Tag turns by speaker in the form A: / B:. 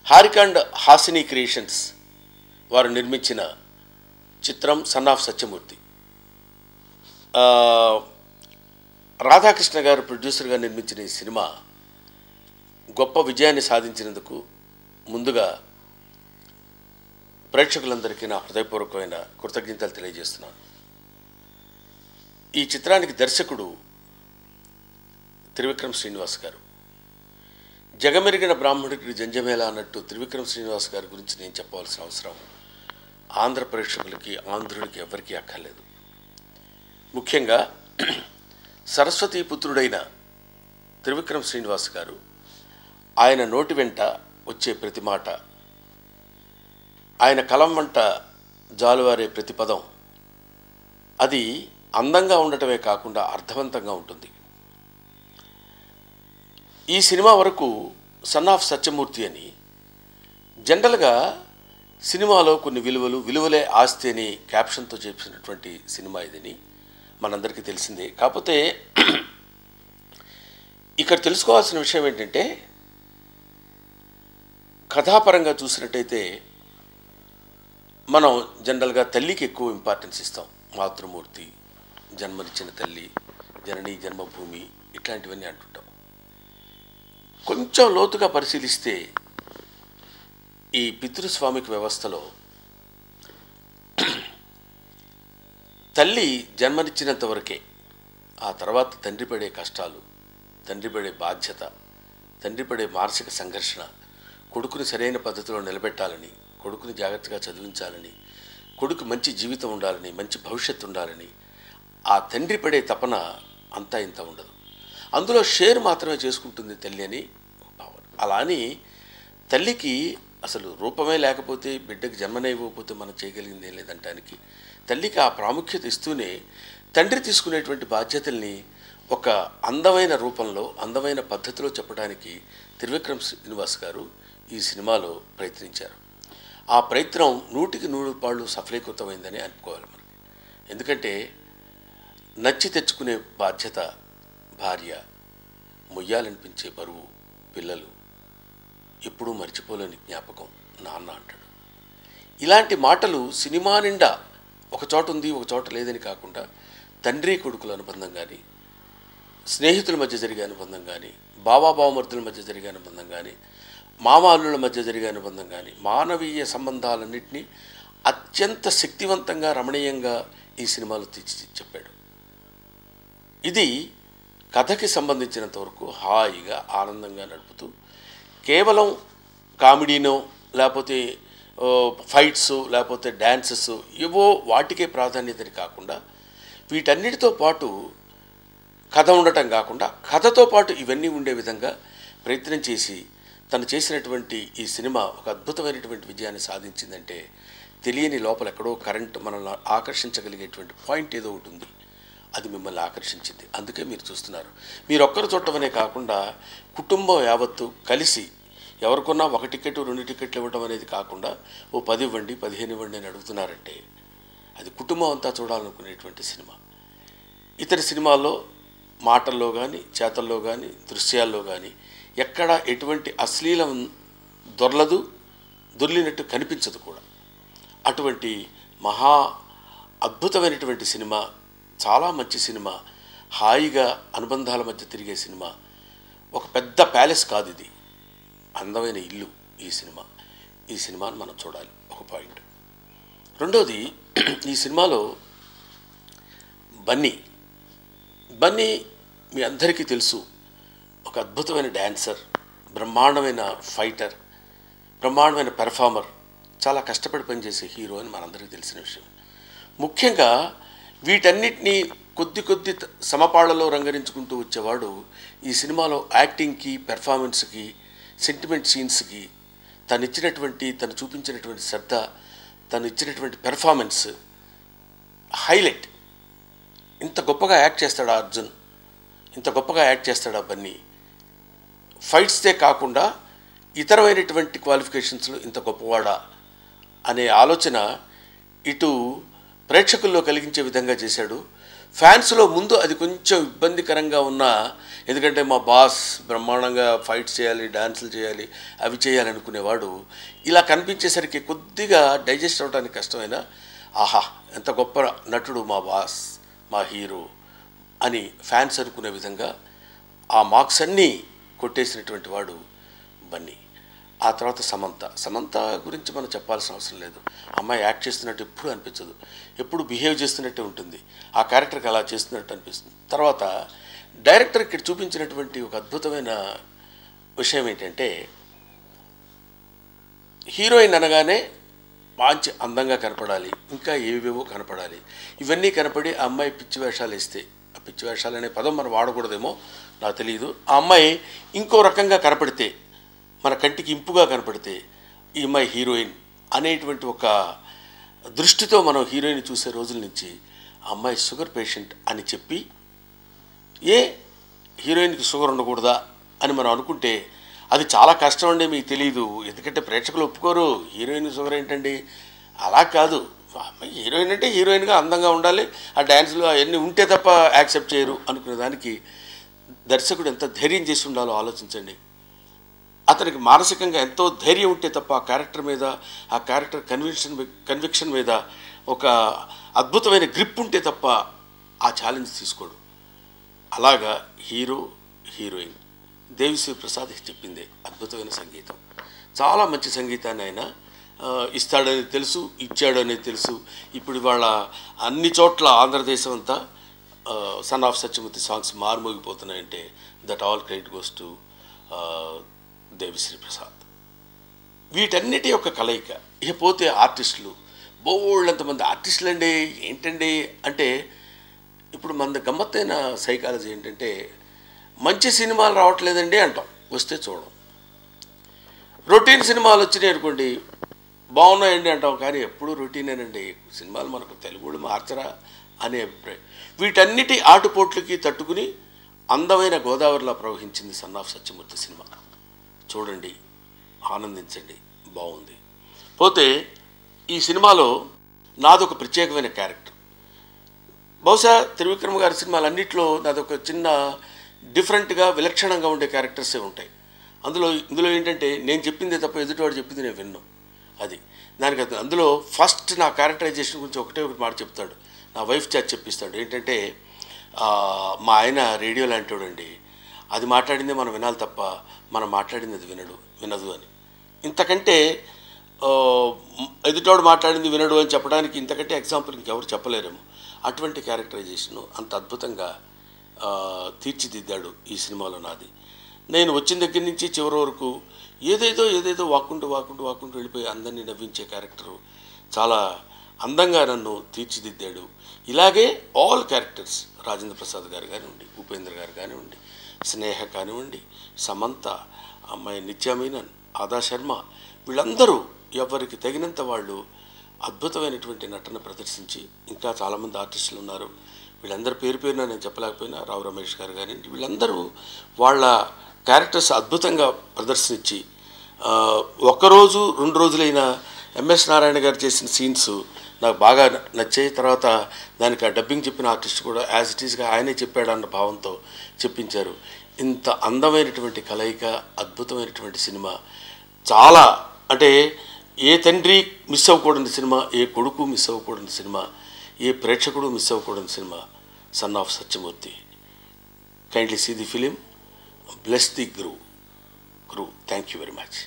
A: Harika and Hasini creations వారు నిర్మించిన చిత్రం సన్ ఆఫ్ సత్యమూర్తి. రాధాకృష్ణ గారు ప్రొడ్యూసర్గా నిర్మించిన ఈ సినిమా గొప్ప విజయాన్ని సాధించినందుకు ముందుగా ప్రేక్షకులందరికీ నా హృదయపూర్వకమైన కృతజ్ఞతలు తెలియజేస్తున్నాను. ఈ చిత్రానికి దర్శకుడు త్రివిక్రమ్ శ్రీనివాస్ గారు. జగమెరిగిన బ్రాహ్మణుడికి జంజమేళ అన్నట్టు త్రివిక్రమ్ శ్రీనివాస్ గారి గురించి నేను చెప్పవలసిన అవసరం ఆంధ్ర ప్రేక్షకులకి, ఆంధ్రుడికి ఎవరికీ అక్కర్లేదు. ముఖ్యంగా సరస్వతీ పుత్రుడైన త్రివిక్రమ్ శ్రీనివాస్ గారు, ఆయన నోటి వెంట వచ్చే ప్రతి మాట, ఆయన కలం వెంట జాలువారే ప్రతి పదం అది అందంగా ఉండటమే కాకుండా అర్థవంతంగా ఉంటుంది. ఈ సినిమా వరకు సన్ ఆఫ్ సత్యమూర్తి అని జనరల్గా సినిమాలో కొన్ని విలువలే ఆస్తి అని క్యాప్షన్తో చేసినటువంటి సినిమా ఇదని మనందరికీ తెలిసిందే. కాకపోతే ఇక్కడ తెలుసుకోవాల్సిన విషయం ఏంటంటే, కథాపరంగా చూసినట్టయితే మనం జనరల్గా తల్లికి ఎక్కువ ఇంపార్టెన్స్ ఇస్తాం. మాతృమూర్తి, జన్మనిచ్చిన తల్లి, జననీ జన్మభూమి, ఇట్లాంటివన్నీ అంటుంటాం. కొంచెం లోతుగా పరిశీలిస్తే ఈ పితృస్వామిక వ్యవస్థలో తల్లి జన్మనిచ్చినంత వరకే, ఆ తర్వాత తండ్రి పడే కష్టాలు, తండ్రి పడే బాధ్యత, తండ్రి పడే మానసిక సంఘర్షణ, కొడుకుని సరైన పద్ధతిలో నిలబెట్టాలని, కొడుకుని జాగ్రత్తగా చదివించాలని, కొడుకు మంచి జీవితం ఉండాలని, మంచి భవిష్యత్తు ఉండాలని ఆ తండ్రి పడే తపన అంతా ఇంత ఉండదు. అందులో షేర్ మాత్రమే చేసుకుంటుంది తల్లి అని భావన. అలా అని తల్లికి అసలు రూపమే లేకపోతే, బిడ్డకి జన్మనే ఇవ్వకపోతే మనం చేయగలిగింది ఏం లేదంటానికి తల్లికి ఆ ప్రాముఖ్యత ఇస్తూనే తండ్రి తీసుకునేటువంటి బాధ్యతల్ని ఒక అందమైన రూపంలో, అందమైన పద్ధతిలో చెప్పడానికి త్రివిక్రమ్ శ్రీనివాస్ గారు ఈ సినిమాలో ప్రయత్నించారు. ఆ ప్రయత్నం 100% సఫలీకృతమైందని అనుకోవాలి మనకి. ఎందుకంటే నచ్చి తెచ్చుకునే బాధ్యత భార్య, మొయ్యాలనిపించే బరువు పిల్లలు, ఎప్పుడూ మర్చిపోలేని జ్ఞాపకం నాన్న అంటాడు. ఇలాంటి మాటలు సినిమా నిండా ఒక చోట ఉంది, ఒక చోట లేదని కాకుండా తండ్రి కొడుకుల అనుబంధం కానీ, స్నేహితుల మధ్య జరిగే అనుబంధం కానీ, బావమరుదుల మధ్య జరిగే అనుబంధం కానీ, మామాలుల మధ్య జరిగే అనుబంధం కానీ, మానవీయ సంబంధాలన్నింటినీ అత్యంత శక్తివంతంగా, రమణీయంగా ఈ సినిమాలో తీర్చి చెప్పాడు. ఇది కథకి సంబంధించినంత వరకు హాయిగా, ఆనందంగా నడుపుతూ కేవలం కామెడీనో, లేకపోతే ఫైట్స్, లేకపోతే డ్యాన్సెస్ ఏవో వాటికే ప్రాధాన్యతని కాకుండా, వీటన్నిటితో పాటు కథ ఉండటం కాకుండా, కథతో పాటు ఇవన్నీ ఉండే విధంగా ప్రయత్నం చేసి తను చేసినటువంటి ఈ సినిమా ఒక అద్భుతమైనటువంటి విజయాన్ని సాధించిందంటే, తెలియని లోపల ఎక్కడో కరెంట్ మనల్ని ఆకర్షించగలిగేటువంటి పాయింట్ ఏదో ఒకటి ఉంది. అది మిమ్మల్ని ఆకర్షించింది. అందుకే మీరు చూస్తున్నారు. మీరు ఒక్కరు చూడటమనే కాకుండా కుటుంబం యావత్తు కలిసి ఎవరికొన్నా 1 టికెట్ 2 టికెట్లు ఇవ్వడం అనేది కాకుండా ఓ 10 ఇవ్వండి, 15 ఇవ్వండి అని అడుగుతున్నారంటే అది కుటుంబం అంతా చూడాలనుకునేటువంటి సినిమా. ఇతర సినిమాల్లో మాటల్లో కానీ, చేతల్లో కానీ, దృశ్యాల్లో కానీ ఎక్కడ ఎటువంటి అశ్లీలం దొర్లినట్టు కనిపించదు కూడా. అటువంటి మహా అద్భుతమైనటువంటి సినిమా, చాలా మంచి సినిమా, హాయిగా అనుబంధాల మధ్య తిరిగే సినిమా. ఒక పెద్ద ప్యాలెస్ కాదు ఇది, అందమైన ఇల్లు ఈ సినిమా. ఈ సినిమాను మనం చూడాలి, ఒక పాయింట్. రెండోది, ఈ సినిమాలో బన్నీ మీ అందరికీ తెలుసు, ఒక అద్భుతమైన డ్యాన్సర్, బ్రహ్మాండమైన ఫైటర్, బ్రహ్మాండమైన పెర్ఫార్మర్, చాలా కష్టపడి పనిచేసే హీరో అని మనందరికీ తెలిసిన విషయం. ముఖ్యంగా వీటన్నిటినీ కొద్ది సమపాళ్లలో రంగరించుకుంటూ వచ్చేవాడు. ఈ సినిమాలో యాక్టింగ్కి, పెర్ఫార్మెన్స్కి, సెంటిమెంట్ సీన్స్కి తను చూపించినటువంటి శ్రద్ధ, తను ఇచ్చినటువంటి పెర్ఫార్మెన్స్ హైలైట్. ఇంత గొప్పగా యాక్ట్ చేస్తాడా అర్జున్, ఇంత గొప్పగా యాక్ట్ చేస్తాడా బన్నీ. ఫైట్స్తే కాకుండా ఇతరమైనటువంటి క్వాలిఫికేషన్స్లో ఇంత గొప్పవాడా అనే ఆలోచన ఇటు ప్రేక్షకుల్లో కలిగించే విధంగా చేశాడు. ఫ్యాన్స్లో ముందు అది కొంచెం ఇబ్బందికరంగా ఉన్నా, ఎందుకంటే మా బాస్ బ్రహ్మాండంగా ఫైట్స్ చేయాలి, డాన్సులు చేయాలి, అవి చేయాలి అనుకునేవాడు ఇలా కనిపించేసరికి కొద్దిగా డైజెస్ట్ అవ్వడానికి కష్టమైనా, ఆహా ఎంత గొప్ప నటుడు మా బాస్, మా హీరో అని ఫ్యాన్స్ అనుకునే విధంగా ఆ మార్క్స్ అన్నీ కొట్టేసినటువంటి వాడు బన్నీ. ఆ తర్వాత సమంత గురించి మనం చెప్పాల్సిన అవసరం లేదు. అమ్మాయి యాక్ట్ చేస్తున్నట్టు ఎప్పుడు అనిపించదు, ఎప్పుడు బిహేవ్ చేస్తున్నట్టే ఉంటుంది, ఆ క్యారెక్టర్కి అలా చేస్తున్నట్టు అనిపిస్తుంది. తర్వాత డైరెక్టర్ ఇక్కడ చూపించినటువంటి ఒక అద్భుతమైన విషయం ఏంటంటే, హీరోయిన్ అనగానే మంచి అందంగా కనపడాలి, ఇంకా ఏవేవో కనపడాలి, ఇవన్నీ కనపడి ఆ అమ్మాయి పిచ్చి వేషాలు వేస్తే, ఆ పిచ్చి వేషాలు అనే పదం మనం వాడకూడదేమో నాకు తెలియదు, ఆ అమ్మాయి ఇంకో రకంగా కనపడితే, మన కంటికి ఇంపుగా కనపడితే ఈ అమ్మాయి హీరోయిన్ అనేటువంటి ఒక దృష్టితో మనం హీరోయిన్ చూసే రోజుల నుంచి ఆ అమ్మాయి షుగర్ పేషెంట్ అని చెప్పి, ఏ హీరోయిన్కి షుగర్ ఉండకూడదా అని మనం అనుకుంటే అది చాలా కష్టం అండి, మీకు తెలియదు, ఎందుకంటే ప్రేక్షకులు ఒప్పుకోరు. హీరోయిన్ షుగర్ ఏంటండి, అలా కాదు, హీరోయిన్ అంటే హీరోయిన్గా అందంగా ఉండాలి, ఆ డ్యాన్స్లో అవన్నీ ఉంటే తప్ప యాక్సెప్ట్ చేయరు అనుకునే దానికి దర్శకుడు ఎంత ధైర్యం చేసి ఉండాలో ఆలోచించండి. అతనికి మానసికంగా ఎంతో ధైర్యం ఉంటే తప్ప ఆ క్యారెక్టర్ మీద, ఆ క్యారెక్టర్ కన్విక్షన్ మీద ఒక అద్భుతమైన గ్రిప్ ఉంటే తప్ప ఆ ఛాలెంజ్ తీసుకోడు. అలాగా హీరో హీరోయిన్ దేవిశ్రీ ప్రసాద్ చెప్పిందే అద్భుతమైన సంగీతం, చాలా మంచి సంగీతాన్ని ఆయన ఇస్తాడని తెలుసు, ఇచ్చాడు అనేది తెలుసు. ఇప్పుడు ఇవాళ అన్ని చోట్ల ఆంధ్రదేశం అంతా సన్ ఆఫ్ సత్యమూర్తి సాంగ్స్ మారుమోగిపోతున్నాయంటే that all credit goes to Devi Sri Prasad. వీటన్నిటి యొక్క కలయిక. ఇకపోతే ఆర్టిస్టులు, బోళ్ళంతమంది ఆర్టిస్టులు అండి. ఏంటండి అంటే, ఇప్పుడు మన గమ్మత్తైన సైకాలజీ ఏంటంటే, మంచి సినిమాలు రావట్లేదండి అంటాం, వస్తే చూడం. రొటీన్ సినిమాలు వచ్చినాయి అనుకోండి, బాగున్నాయండి అంటాం, కానీ ఎప్పుడు రొటీనేనండి, సినిమాలు మనకు తెలుగు మార్చరా అనే అభిప్రాయం. వీటన్నిటి ఆటుపోట్లకి తట్టుకుని అందమైన గోదావరిలా ప్రవహించింది సన్ ఆఫ్ సత్యమూర్తి సినిమా. చూడండి, ఆనందించండి, బాగుంది. పోతే ఈ సినిమాలో నాదొక ప్రత్యేకమైన క్యారెక్టర్. బహుశా త్రివిక్రమ్ గారి సినిమాలన్నింటిలో నాదొక చిన్న డిఫరెంట్గా విలక్షణంగా ఉండే క్యారెక్టర్సే ఉంటాయి. ఇందులో ఏంటంటే, నేను చెప్పిందే తప్ప ఎదుటివాడు చెప్పింది నేను విన్ను. అది దానికి అందులో ఫస్ట్ నా క్యారెక్టరైజేషన్ గురించి ఒకటే మాట చెప్తాడు, నా వైఫ్ చేత చెప్పిస్తాడు. ఏంటంటే, మా ఆయన రేడియో లాంటివాడండి, అది మాట్లాడిందే మనం వినాలి తప్ప మనం మాట్లాడింది అది వినదు అని. ఇంతకంటే ఎదుటోడు మాట్లాడింది వినడు అని చెప్పడానికి ఇంతకంటే ఎగ్జాంపుల్ ఇంకెవరు చెప్పలేరేమో. అటువంటి క్యారెక్టరైజేషను అంత అద్భుతంగా తీర్చిదిద్దాడు ఈ సినిమాలో నాది. నేను వచ్చిన దగ్గర నుంచి చివరి వరకు ఏదేదో వాక్కుంటూ వెళ్ళిపోయి అందరినీ నవ్వించే క్యారెక్టరు చాలా అందంగా నన్ను తీర్చిదిద్దాడు. ఇలాగే ఆల్ క్యారెక్టర్స్, రాజేంద్ర ప్రసాద్ గారు కానివ్వండి, ఉపేంద్ర గారు కానివ్వండి, స్నేహ కానివ్వండి, సమంత, అమ్మాయి నిత్యా మీనన్, ఆదా శర్మ, వీళ్ళందరూ ఎవరికి తగినంత వాళ్ళు అద్భుతమైనటువంటి నటన ప్రదర్శించి, ఇంకా చాలామంది ఆర్టిస్టులు ఉన్నారు, వీళ్ళందరి పేరున నేను చెప్పలేకపోయినా, రావు రమేష్ గారు కానివ్వండి, వీళ్ళందరూ వాళ్ళ క్యారెక్టర్స్ అద్భుతంగా ప్రదర్శించి, ఒక్కరోజు 2 రోజులైనా ఎంఎస్ నారాయణ గారు చేసిన సీన్స్ నాకు బాగా నచ్చాయి. తర్వాత దానికి ఆ డబ్బింగ్ చెప్పిన ఆర్టిస్ట్ కూడా యాజ్ ఇట్ ఈస్గా ఆయనే చెప్పాడన్న భావంతో చెప్పించారు. ఇంత అందమైనటువంటి కలయిక, అద్భుతమైనటువంటి సినిమా, చాలా అంటే ఏ తండ్రి మిస్ అవ్వకూడని సినిమా, ఏ కొడుకు మిస్ అవ్వకూడని సినిమా, ఏ ప్రేక్షకుడు మిస్ అవ్వకూడని సినిమా son of Satyamurthy. Kindly see the film, bless the crew. Thank you very much.